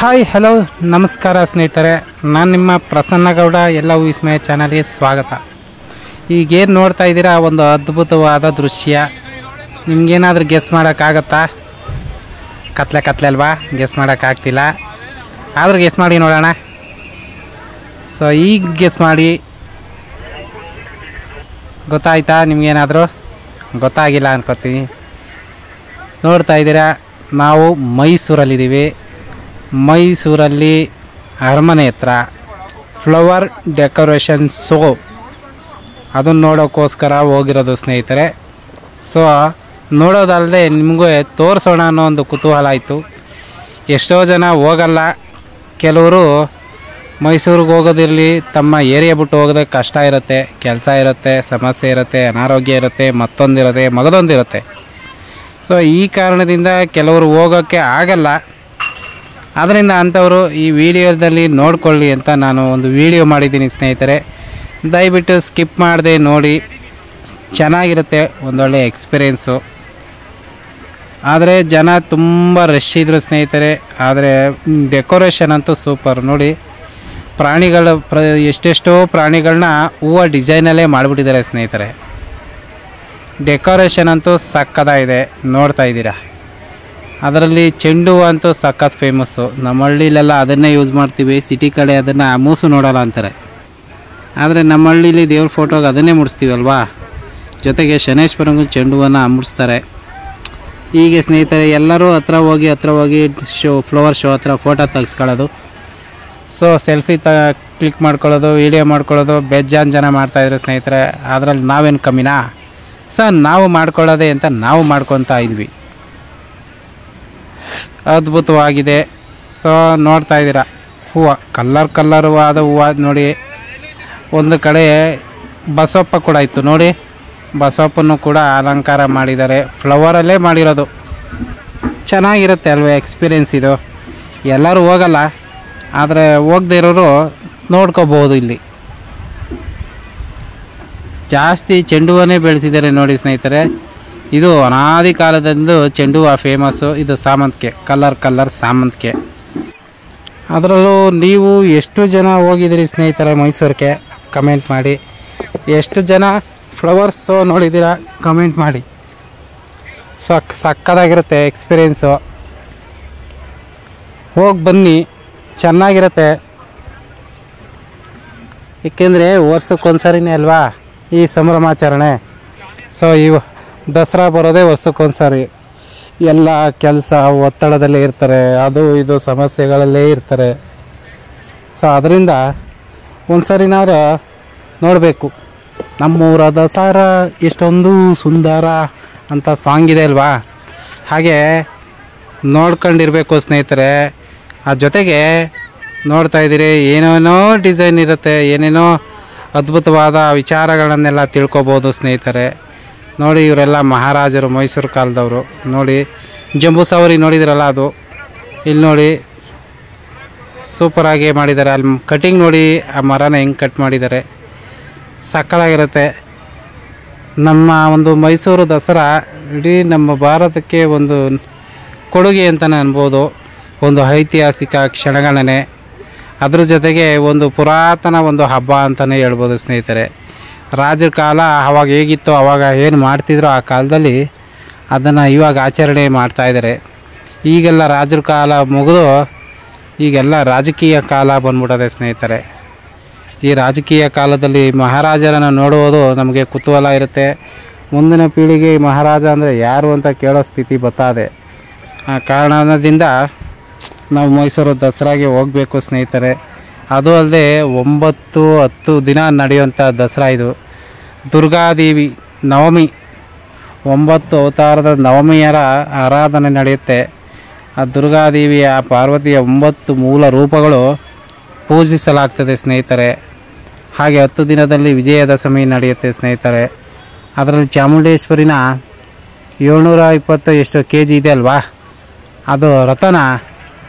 Hi hello ನಮಸ್ಕಾರ ಸ್ನೇಹಿತರೆ, ನಾನು ನಿಮ್ಮ ಪ್ರಸನ್ನಗೌಡ. ಎಲ್ಲವೂ ವಿಸ್ಮಯ ಚಾನಲ್ಗೆ ಸ್ವಾಗತ. ಈಗೇನು ನೋಡ್ತಾ ಇದ್ದೀರಾ, ಒಂದು ಅದ್ಭುತವಾದ ದೃಶ್ಯ. ನಿಮ್ಗೇನಾದರೂ ಗೆಸ್ ಮಾಡೋಕ್ಕಾಗತ್ತಾ? ಕತ್ಲೆ ಅಲ್ವಾ, ಗೆಸ್ ಮಾಡೋಕ್ಕಾಗ್ತಿಲ್ಲ. ಆದರೂ ಗೆಸ್ ಮಾಡಿ ನೋಡೋಣ. ಸೊ ಈಗ ಗೆಸ್ ಮಾಡಿ. ಗೊತ್ತಾಯ್ತಾ ನಿಮಗೇನಾದರೂ? ಗೊತ್ತಾಗಿಲ್ಲ ಅನ್ಕೋತೀನಿ. ನೋಡ್ತಾ ಇದ್ದೀರಾ, ನಾವು ಮೈಸೂರಲ್ಲಿದ್ದೀವಿ. ಮೈಸೂರಲ್ಲಿ ಅರಮನೆ ಹತ್ರ ಫ್ಲವರ್ ಡೆಕೋರೇಷನ್ ಶೋ, ಅದನ್ನು ನೋಡೋಕ್ಕೋಸ್ಕರ ಹೋಗಿರೋದು ಸ್ನೇಹಿತರೆ. ಸೊ ನೋಡೋದಲ್ಲದೆ ನಿಮಗೂ ತೋರಿಸೋಣ ಅನ್ನೋ ಒಂದು ಕುತೂಹಲ ಆಯಿತು. ಎಷ್ಟೋ ಜನ ಹೋಗಲ್ಲ, ಕೆಲವರು ಮೈಸೂರಿಗೆ ಹೋಗೋದಿರಲಿ, ತಮ್ಮ ಏರಿಯಾ ಬಿಟ್ಟು ಹೋಗೋದಕ್ಕೆ ಕಷ್ಟ ಇರುತ್ತೆ, ಕೆಲಸ ಇರುತ್ತೆ, ಸಮಸ್ಯೆ ಇರುತ್ತೆ, ಅನಾರೋಗ್ಯ ಇರುತ್ತೆ, ಮತ್ತೊಂದಿರುತ್ತೆ, ಮಗದೊಂದಿರುತ್ತೆ. ಸೊ ಈ ಕಾರಣದಿಂದ ಕೆಲವರು ಹೋಗೋಕ್ಕೆ ಆಗಲ್ಲ. ಆದ್ದರಿಂದ ಅಂಥವರು ಈ ವಿಡಿಯೋದಲ್ಲಿ ನೋಡಿಕೊಳ್ಳಿ ಅಂತ ನಾನು ಒಂದು ವಿಡಿಯೋ ಮಾಡಿದ್ದೀನಿ ಸ್ನೇಹಿತರೆ. ದಯವಿಟ್ಟು ಸ್ಕಿಪ್ ಮಾಡದೆ ನೋಡಿ, ಚೆನ್ನಾಗಿರುತ್ತೆ, ಒಂದೊಳ್ಳೆ ಎಕ್ಸ್ಪೀರಿಯೆನ್ಸು. ಆದರೆ ಜನ ತುಂಬ ರಶ್ ಇದ್ದರು ಸ್ನೇಹಿತರೆ. ಆದರೆ ಡೆಕೋರೇಷನ್ ಅಂತೂ ಸೂಪರ್. ನೋಡಿ, ಪ್ರಾಣಿಗಳ ಎಷ್ಟೆಷ್ಟೋ ಪ್ರಾಣಿಗಳನ್ನ ಹೂವು ಡಿಸೈನಲ್ಲೇ ಮಾಡಿಬಿಟ್ಟಿದ್ದಾರೆ ಸ್ನೇಹಿತರೆ. ಡೆಕೋರೇಷನ್ ಅಂತೂ ಸಕ್ಕತ್ತಾಗಿದೆ, ನೋಡ್ತಾ ಇದ್ದೀರಾ. ಅದರಲ್ಲಿ ಚೆಂಡು ಹೂವು ಅಂತೂ ಸಖತ್ ಫೇಮಸ್ಸು. ನಮ್ಮ ಹಳ್ಳಿಲೆಲ್ಲ ಅದನ್ನೇ ಯೂಸ್ ಮಾಡ್ತೀವಿ, ಸಿಟಿ ಕಡೆ ಅದನ್ನು ಮೂಸು ನೋಡೋಲ್ಲ ಅಂತಾರೆ. ಆದರೆ ನಮ್ಮ ಹಳ್ಳೀಲಿ ದೇವ್ರ ಫೋಟೋಗೆ ಅದನ್ನೇ ಮುಡಿಸ್ತೀವಲ್ವಾ. ಜೊತೆಗೆ ಶನೇಶ್ವರಂಗೂ ಚೆಂಡು ಹೂವನ್ನು ಮುಡಿಸ್ತಾರೆ. ಹೀಗೆ ಸ್ನೇಹಿತರೆ, ಎಲ್ಲರೂ ಹತ್ರ ಹೋಗಿ ಫ್ಲವರ್ ಶೋ ಹತ್ರ ಫೋಟೋ ತೆಗೆಸ್ಕೊಳ್ಳೋದು. ಸೊ ಸೆಲ್ಫಿ ಕ್ಲಿಕ್ ಮಾಡ್ಕೊಳ್ಳೋದು, ವೀಡಿಯೋ ಮಾಡ್ಕೊಳ್ಳೋದು ಬೇಜಾನ್ ಜನ ಮಾಡ್ತಾಯಿದ್ರು ಸ್ನೇಹಿತರೆ. ಅದರಲ್ಲಿ ನಾವೇನು ಕಮ್ಮಿನಾ? ನಾವು ಮಾಡ್ಕೊಳ್ಳೋದೆ ಅಂತ ನಾವು ಮಾಡ್ಕೊತಾ ಇದ್ವಿ. ಅದ್ಭುತವಾಗಿದೆ. ಸೊ ನೋಡ್ತಾ ಇದ್ದೀರಾ, ಹೂವು ಕಲ್ಲರು ಆದ ಹೂವು ನೋಡಿ. ಒಂದು ಕಡೆ ಬಸವಪ್ಪ ಕೂಡ ಇತ್ತು ನೋಡಿ, ಬಸವಪ್ಪನೂ ಕೂಡ ಅಲಂಕಾರ ಮಾಡಿದ್ದಾರೆ, ಫ್ಲವರಲ್ಲೇ ಮಾಡಿರೋದು. ಚೆನ್ನಾಗಿರುತ್ತೆ ಅಲ್ವೇ ಎಕ್ಸ್ಪೀರಿಯೆನ್ಸ್ ಇದು. ಎಲ್ಲರೂ ಹೋಗಲ್ಲ, ಆದರೆ ಹೋಗದೇ ಇರೋರು ನೋಡ್ಕೋಬೋದು. ಇಲ್ಲಿ ಜಾಸ್ತಿ ಚೆಂಡು ಹೂವನ್ನೇ ಬೆಳೆಸಿದ್ದಾರೆ ನೋಡಿ ಸ್ನೇಹಿತರೆ. ಇದು ಅನಾದಿ ಕಾಲದಿಂದ ಚೆಂಡು ಹೂವು ಫೇಮಸ್ಸು. ಇದು ಸಾಮಂತಿಗೆ, ಕಲರ್ ಸಾಮಂತಿಗೆ. ಅದರಲ್ಲೂ ನೀವು ಎಷ್ಟು ಜನ ಹೋಗಿದ್ದೀರಿ ಸ್ನೇಹಿತರೆ ಮೈಸೂರಿಗೆ? ಕಮೆಂಟ್ ಮಾಡಿ. ಎಷ್ಟು ಜನ ಫ್ಲವರ್ಸ್ ಶೋ ನೋಡಿದ್ದೀರಾ? ಕಮೆಂಟ್ ಮಾಡಿ. ಸಕ್ಕತ್ತಾಗಿರುತ್ತೆ ಎಕ್ಸ್ಪೀರಿಯೆನ್ಸು. ಹೋಗಿ ಬನ್ನಿ, ಚೆನ್ನಾಗಿರುತ್ತೆ. ಏಕೆಂದರೆ ವರ್ಷಕ್ಕೊಂದ್ಸರಿನೇ ಅಲ್ವಾ ಈ ಸಂಭ್ರಮಾಚರಣೆ. ಸೊ ಇವು ದಸರಾ ಬರೋದೇ ವರ್ಷಕ್ಕೊಂದ್ಸರಿ. ಎಲ್ಲ ಕೆಲಸ ಒತ್ತಡದಲ್ಲೇ ಇರ್ತಾರೆ, ಅದು ಇದು ಸಮಸ್ಯೆಗಳಲ್ಲೇ ಇರ್ತಾರೆ. ಸೊ ಅದರಿಂದ ಒಂದ್ಸರಿನಾದ್ರು ನೋಡಬೇಕು. ನಮ್ಮೂರ ದಸರಾ ಎಷ್ಟೊಂದು ಸುಂದರ ಅಂತ ಸಾಂಗ್ ಇದೆ ಅಲ್ವಾ, ಹಾಗೆ ನೋಡ್ಕೊಂಡಿರ್ಬೇಕು ಸ್ನೇಹಿತರೆ. ಆ ಜೊತೆಗೆ ನೋಡ್ತಾ ಇದ್ದೀರಿ, ಏನೇನೋ ಡಿಸೈನ್ ಇರುತ್ತೆ, ಏನೇನೋ ಅದ್ಭುತವಾದ ವಿಚಾರಗಳನ್ನೆಲ್ಲ ತಿಳ್ಕೊಬೋದು ಸ್ನೇಹಿತರೆ. ನೋಡಿ, ಇವರೆಲ್ಲ ಮಹಾರಾಜರು, ಮೈಸೂರು ಕಾಲದವರು. ನೋಡಿ, ಜಂಬೂ ಸವಾರಿ ನೋಡಿದ್ರಲ್ಲ, ಅದು ಇಲ್ಲಿ ನೋಡಿ ಸೂಪರಾಗಿ ಮಾಡಿದ್ದಾರೆ. ಅಲ್ಲಿ ಕಟಿಂಗ್ ನೋಡಿ, ಆ ಮರನ ಹೆಂಗೆ ಕಟ್ ಮಾಡಿದ್ದಾರೆ, ಸಕ್ಕತ್ತಾಗಿರುತ್ತೆ. ನಮ್ಮ ಒಂದು ಮೈಸೂರು ದಸರಾ ಇಡೀ ನಮ್ಮ ಭಾರತಕ್ಕೆ ಒಂದು ಕೊಡುಗೆ ಅಂತಲೇ ಅನ್ಬೋದು. ಒಂದು ಐತಿಹಾಸಿಕ ಕ್ಷಣಗಣನೆ, ಅದ್ರ ಜೊತೆಗೆ ಒಂದು ಪುರಾತನ ಒಂದು ಹಬ್ಬ ಅಂತಲೇ ಹೇಳ್ಬೋದು ಸ್ನೇಹಿತರೆ. ರಾಜರ ಕಾಲ ಆವಾಗ ಹೇಗಿತ್ತು, ಆವಾಗ ಏನು ಮಾಡ್ತಿದ್ರು ಆ ಕಾಲದಲ್ಲಿ, ಅದನ್ನು ಇವಾಗ ಆಚರಣೆ ಮಾಡ್ತಾಯಿದ್ದಾರೆ. ಈಗೆಲ್ಲ ರಾಜರ ಕಾಲ ಮುಗಿದು ಈಗೆಲ್ಲ ರಾಜಕೀಯ ಕಾಲ ಬಂದ್ಬಿಟ್ಟದೆ ಸ್ನೇಹಿತರೆ. ಈ ರಾಜಕೀಯ ಕಾಲದಲ್ಲಿ ಮಹಾರಾಜರನ್ನು ನೋಡುವುದು ನಮಗೆ ಕುತೂಹಲ ಇರುತ್ತೆ. ಮುಂದಿನ ಪೀಳಿಗೆ ಮಹಾರಾಜ ಅಂದರೆ ಯಾರು ಅಂತ ಕೇಳೋ ಸ್ಥಿತಿ ಬರ್ತದೆ. ಆ ಕಾರಣದಿಂದ ನಾವು ಮೈಸೂರು ದಸರಾಗೆ ಹೋಗಬೇಕು ಸ್ನೇಹಿತರೆ. ಅದು ಅಲ್ಲದೆ 9-10 ದಿನ ನಡೆಯುವಂಥ ದಸರಾ ಇದು. ದುರ್ಗಾದೇವಿ ನವಮಿ, 9 ಅವತಾರದ ನವಮಿಯರ ಆರಾಧನೆ ನಡೆಯುತ್ತೆ. ಆ ದುರ್ಗಾದೇವಿಯ, ಪಾರ್ವತಿಯ 9 ಮೂಲ ರೂಪಗಳು ಪೂಜಿಸಲಾಗ್ತದೆ ಸ್ನೇಹಿತರೆ. ಹಾಗೆ 10 ದಿನದಲ್ಲಿ ವಿಜಯದಶಮಿ ನಡೆಯುತ್ತೆ ಸ್ನೇಹಿತರೆ. ಅದರಲ್ಲಿ ಚಾಮುಂಡೇಶ್ವರಿನ 720 ಎಷ್ಟು kg ಇದೆ ಅಲ್ವಾ, ಅದು ರಥನ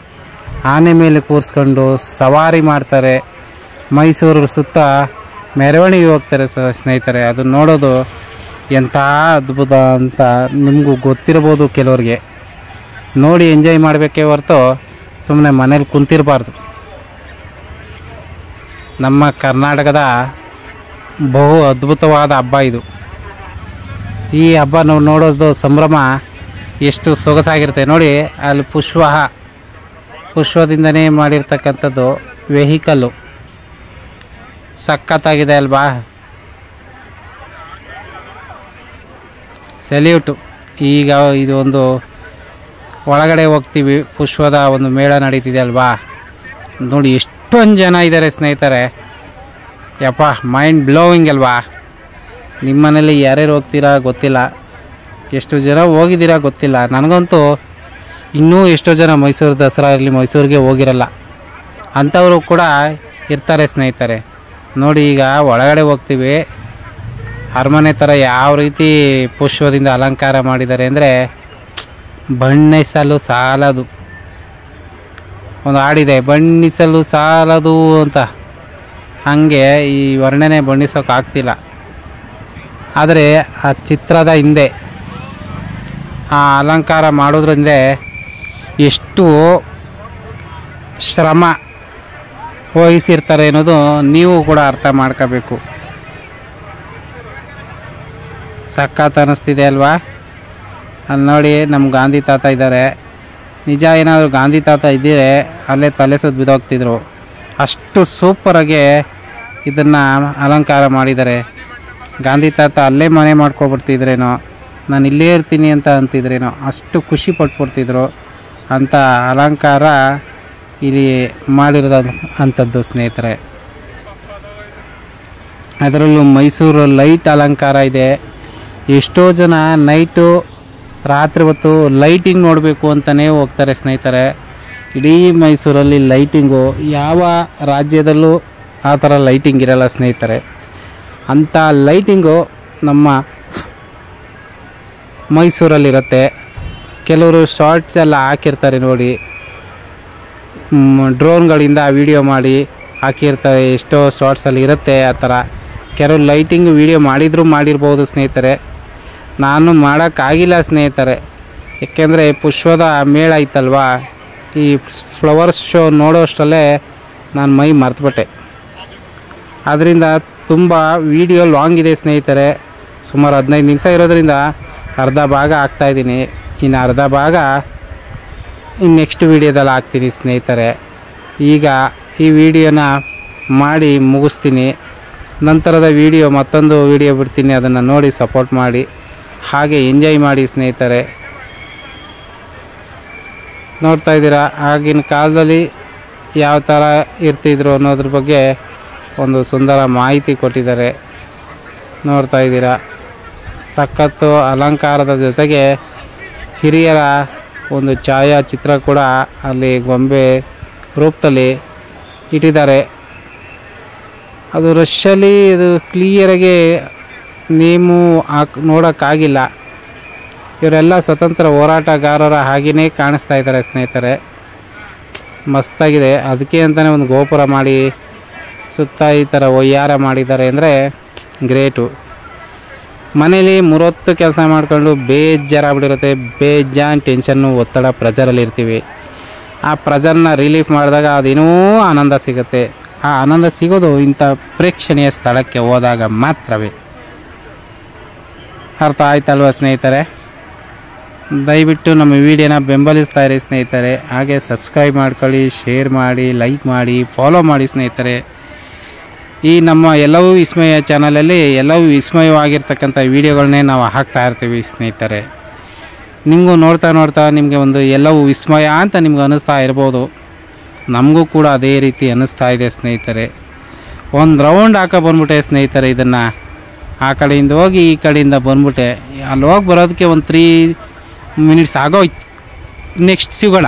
ಆನೆ ಮೇಲೆ ಕೂರಿಸ್ಕೊಂಡು ಸವಾರಿ ಮಾಡ್ತಾರೆ. ಮೈಸೂರು ಸುತ್ತ ಮೆರವಣಿಗೆ ಹೋಗ್ತಾರೆ ಸ್ನೇಹಿತರೆ. ಅದು ನೋಡೋದು ಎಂಥ ಅದ್ಭುತ ಅಂತ ನಿಮಗೂ ಗೊತ್ತಿರ್ಬೋದು ಕೆಲವ್ರಿಗೆ. ನೋಡಿ ಎಂಜಾಯ್ ಮಾಡಬೇಕೇ ಹೊರತು ಸುಮ್ಮನೆ ಮನೇಲಿ ಕುಂತಿರಬಾರ್ದು. ನಮ್ಮ ಕರ್ನಾಟಕದ ಬಹು ಅದ್ಭುತವಾದ ಹಬ್ಬ ಇದು. ಈ ಹಬ್ಬ ನಾವು ನೋಡೋದು ಸಂಭ್ರಮ ಎಷ್ಟು ಸೊಗಸಾಗಿರುತ್ತೆ ನೋಡಿ. ಅಲ್ಲಿ ಪುಷ್ಪದಿಂದನೇ ಮಾಡಿರ್ತಕ್ಕಂಥದ್ದು ವೆಹಿಕಲ್ಲು ಸಖತ್ತಾಗಿದೆ ಅಲ್ವಾ. ಸೆಲ್ಯೂಟು. ಈಗ ಇದು ಒಂದು ಒಳಗಡೆ ಹೋಗ್ತೀವಿ, ಪುಷ್ಪದ ಒಂದು ಮೇಳ ನಡೀತಿದೆ ಅಲ್ವಾ. ನೋಡಿ ಎಷ್ಟೊಂದು ಜನ ಇದ್ದಾರೆ ಸ್ನೇಹಿತರೆ. ಯಪ್ಪ ಮೈಂಡ್ ಬ್ಲೋವಿಂಗ್ ಅಲ್ವಾ. ನಿಮ್ಮ ಮನೇಲಿ ಯಾರ್ಯಾರು ಹೋಗ್ತೀರಾ ಗೊತ್ತಿಲ್ಲ, ಎಷ್ಟು ಜನ ಹೋಗಿದ್ದೀರಾ ಗೊತ್ತಿಲ್ಲ. ನನಗಂತೂ ಇನ್ನೂ ಎಷ್ಟೋ ಜನ ಮೈಸೂರು ದಸರಾ ಇರಲಿ ಮೈಸೂರಿಗೆ ಹೋಗಿರಲ್ಲ, ಅಂಥವರು ಕೂಡ ಇರ್ತಾರೆ ಸ್ನೇಹಿತರೆ. ನೋಡಿ ಈಗ ಒಳಗಡೆ ಹೋಗ್ತೀವಿ. ಅರಮನೆ ಥರ ಯಾವ ರೀತಿ ಪುಷ್ಪದಿಂದ ಅಲಂಕಾರ ಮಾಡಿದ್ದಾರೆ ಅಂದರೆ ಬಣ್ಣಿಸಲು ಸಾಲದು. ಒಂದು ಹಾಡಿದೆ, ಬಣ್ಣಿಸಲು ಸಾಲದು ಅಂತ. ಹಾಗೆ ಈ ವರ್ಣನೆ ಬಣ್ಣಿಸೋಕ್ಕಾಗ್ತಿಲ್ಲ. ಆದರೆ ಆ ಚಿತ್ರದ ಹಿಂದೆ ಆ ಅಲಂಕಾರ ಮಾಡೋದ್ರಿಂದ ಎಷ್ಟು ಶ್ರಮ ವಹಿಸಿರ್ತಾರೆ ಅನ್ನೋದು ನೀವು ಕೂಡ ಅರ್ಥ ಮಾಡ್ಕೋಬೇಕು. ಸಖತ್ ಅನ್ನಿಸ್ತಿದೆ ಅಲ್ವಾ. ಅಲ್ಲಿ ನೋಡಿ ನಮ್ಮ ಗಾಂಧಿ ತಾತ ಇದ್ದಾರೆ. ನಿಜ ಏನಾದರೂ ಗಾಂಧಿ ತಾತ ಇದ್ದರೆ ಅಲ್ಲೇ ತಲೆ ಸುತ್ತ ಬಿದ್ದೋಗ್ತಿದ್ರು. ಅಷ್ಟು ಸೂಪರಾಗಿ ಇದನ್ನು ಅಲಂಕಾರ ಮಾಡಿದ್ದಾರೆ. ಗಾಂಧಿ ತಾತ ಅಲ್ಲೇ ಮನೆ ಮಾಡ್ಕೊಬಿಡ್ತಿದ್ರೇನೋ, ನಾನು ಇಲ್ಲೇ ಇರ್ತೀನಿ ಅಂತ ಅಂತಿದ್ರೇನೋ, ಅಷ್ಟು ಖುಷಿ ಪಟ್ಬಿಡ್ತಿದ್ರು. ಅಂಥ ಅಲಂಕಾರ ಇಲ್ಲಿ ಮಾಡಿರೋದು ಅಂಥದ್ದು ಸ್ನೇಹಿತರೆ. ಅದರಲ್ಲೂ ಮೈಸೂರು ಲೈಟ್ ಅಲಂಕಾರ ಇದೆ. ಎಷ್ಟೋ ಜನ ನೈಟು ರಾತ್ರಿ ಹೊತ್ತು ಲೈಟಿಂಗ್ ನೋಡಬೇಕು ಅಂತಲೇ ಹೋಗ್ತಾರೆ ಸ್ನೇಹಿತರೆ. ಇಡೀ ಮೈಸೂರಲ್ಲಿ ಲೈಟಿಂಗು ಯಾವ ರಾಜ್ಯದಲ್ಲೂ ಆ ಥರ ಲೈಟಿಂಗ್ ಇರಲ್ಲ ಸ್ನೇಹಿತರೆ. ಅಂಥ ಲೈಟಿಂಗು ನಮ್ಮ ಮೈಸೂರಲ್ಲಿರುತ್ತೆ. ಕೆಲವರು ಶಾರ್ಟ್ಸ್ ಎಲ್ಲ ಹಾಕಿರ್ತಾರೆ ನೋಡಿ, ಡ್ರೋನ್ಗಳಿಂದ ವೀಡಿಯೋ ಮಾಡಿ ಹಾಕಿರ್ತಾರೆ. ಎಷ್ಟೋ ಶಾರ್ಟ್ಸಲ್ಲಿ ಇರುತ್ತೆ ಆ ಥರ. ಕೆಲವರು ಲೈಟಿಂಗ್ ವೀಡಿಯೋ ಮಾಡಿರ್ಬೋದು ಸ್ನೇಹಿತರೆ. ನಾನು ಮಾಡೋಕ್ಕಾಗಿಲ್ಲ ಸ್ನೇಹಿತರೆ, ಏಕೆಂದರೆ ಪುಷ್ಪದ ಮೇಳ ಇತ್ತಲ್ವ, ಈ ಫ್ಲವರ್ಸ್ ಶೋ ನೋಡೋಷ್ಟರಲ್ಲೇ ನಾನು ಮೈ ಮರ್ತುಬಿಟ್ಟೆ. ಆದ್ದರಿಂದ ತುಂಬ ವೀಡಿಯೋ ಲಾಂಗ್ ಇದೆ ಸ್ನೇಹಿತರೆ. ಸುಮಾರು 15 ನಿಮಿಷ ಇರೋದ್ರಿಂದ ಅರ್ಧ ಭಾಗ ಹಾಕ್ತಾಯಿದ್ದೀನಿ. ಇನ್ನು ಅರ್ಧ ಭಾಗ ನೆಕ್ಸ್ಟ್ ವೀಡಿಯೋದಲ್ಲಿ ಹಾಕ್ತೀನಿ ಸ್ನೇಹಿತರೆ. ಈಗ ಈ ವಿಡಿಯೋನ ಮಾಡಿ ಮುಗಿಸ್ತೀನಿ. ನಂತರದ ವೀಡಿಯೋ ಮತ್ತೊಂದು ವೀಡಿಯೋ ಬಿಡ್ತೀನಿ, ಅದನ್ನು ನೋಡಿ ಸಪೋರ್ಟ್ ಮಾಡಿ, ಹಾಗೆ ಎಂಜಾಯ್ ಮಾಡಿ ಸ್ನೇಹಿತರೆ. ನೋಡ್ತಾ ಇದ್ದೀರಾ ಆಗಿನ ಕಾಲದಲ್ಲಿ ಯಾವ ಥರ ಇರ್ತಿದ್ರು ಅನ್ನೋದ್ರ ಬಗ್ಗೆ ಒಂದು ಸುಂದರ ಮಾಹಿತಿ ಕೊಟ್ಟಿದ್ದಾರೆ. ನೋಡ್ತಾ ಇದ್ದೀರಾ, ಸಖತ್ತು ಅಲಂಕಾರದ ಜೊತೆಗೆ ಹಿರಿಯರ ಒಂದು ಛಾಯಾಚಿತ್ರ ಕೂಡ ಅಲ್ಲಿ ಗೊಂಬೆ ರೂಪದಲ್ಲಿ ಇಟ್ಟಿದ್ದಾರೆ. ಅದು ರಶಲ್ಲಿ ಇದು ಕ್ಲಿಯರಾಗಿ ನೇಮು ನೋಡೋಕ್ಕಾಗಿಲ್ಲ. ಇವರೆಲ್ಲ ಸ್ವತಂತ್ರ ಹೋರಾಟಗಾರರ ಹಾಗೆಯೇ ಕಾಣಿಸ್ತಾ ಇದ್ದಾರೆ ಸ್ನೇಹಿತರೆ. ಮಸ್ತಾಗಿದೆ. ಅದಕ್ಕೆ ಅಂತಲೇ ಒಂದು ಗೋಪುರ ಮಾಡಿ ಸುತ್ತ ಈ ಥರ ಒಯ್ಯಾರ ಮಾಡಿದ್ದಾರೆ ಅಂದರೆ ಗ್ರೇಟು. ಮನೇಲಿ 3 ಹೊತ್ತು ಕೆಲಸ ಮಾಡ್ಕೊಂಡು ಬೇಜಾರಾಗ್ಬಿಟ್ಟಿರುತ್ತೆ. ಬೇಜಾನ್ ಟೆನ್ಷನ್ನು, ಒತ್ತಡ, ಪ್ರೆಜರಲ್ಲಿರ್ತೀವಿ. ಆ ಪ್ರೆಜರ್ನ ರಿಲೀಫ್ ಮಾಡಿದಾಗ ಅದೇನೋ ಆನಂದ ಸಿಗುತ್ತೆ. ಆ ಆನಂದ ಸಿಗೋದು ಇಂಥ ಪ್ರೇಕ್ಷಣೀಯ ಸ್ಥಳಕ್ಕೆ ಹೋದಾಗ ಮಾತ್ರವೇ. ಅರ್ಥ ಆಯ್ತಲ್ವ ಸ್ನೇಹಿತರೆ? ದಯವಿಟ್ಟು ನಮ್ಮ ವಿಡಿಯೋನ ಬೆಂಬಲಿಸ್ತಾ ಇರಿ ಸ್ನೇಹಿತರೆ. ಹಾಗೆ ಸಬ್ಸ್ಕ್ರೈಬ್ ಮಾಡ್ಕೊಳ್ಳಿ, ಶೇರ್ ಮಾಡಿ, ಲೈಕ್ ಮಾಡಿ, ಫಾಲೋ ಮಾಡಿ ಸ್ನೇಹಿತರೆ. ಈ ನಮ್ಮ ಎಲ್ಲವೂ ವಿಸ್ಮಯ ಚಾನಲಲ್ಲಿ ಎಲ್ಲವೂ ವಿಸ್ಮಯವಾಗಿರ್ತಕ್ಕಂಥ ವೀಡಿಯೋಗಳನ್ನೇ ನಾವು ಹಾಕ್ತಾ ಇರ್ತೀವಿ ಸ್ನೇಹಿತರೆ. ನಿಮಗೂ ನೋಡ್ತಾ ನಿಮಗೆ ಒಂದು ಎಲ್ಲವೂ ವಿಸ್ಮಯ ಅಂತ ನಿಮ್ಗೆ ಅನ್ನಿಸ್ತಾ ಇರ್ಬೋದು. ನಮಗೂ ಕೂಡ ಅದೇ ರೀತಿ ಅನ್ನಿಸ್ತಾ ಇದೆ ಸ್ನೇಹಿತರೆ. ಒಂದು ರೌಂಡ್ ಹಾಕೋ ಬಂದ್ಬಿಟ್ಟೆ ಸ್ನೇಹಿತರೆ. ಇದನ್ನು ಆ ಕಡೆಯಿಂದ ಹೋಗಿ ಈ ಕಡೆಯಿಂದ ಬಂದ್ಬಿಟ್ಟೆ. ಅಲ್ಲಿ ಹೋಗಿ ಬರೋದಕ್ಕೆ ಒಂದು 3 ಮಿನಿಟ್ಸ್ ಆಗೋಯ್ತು. ನೆಕ್ಸ್ಟ್ ಸಿಗೋಣ.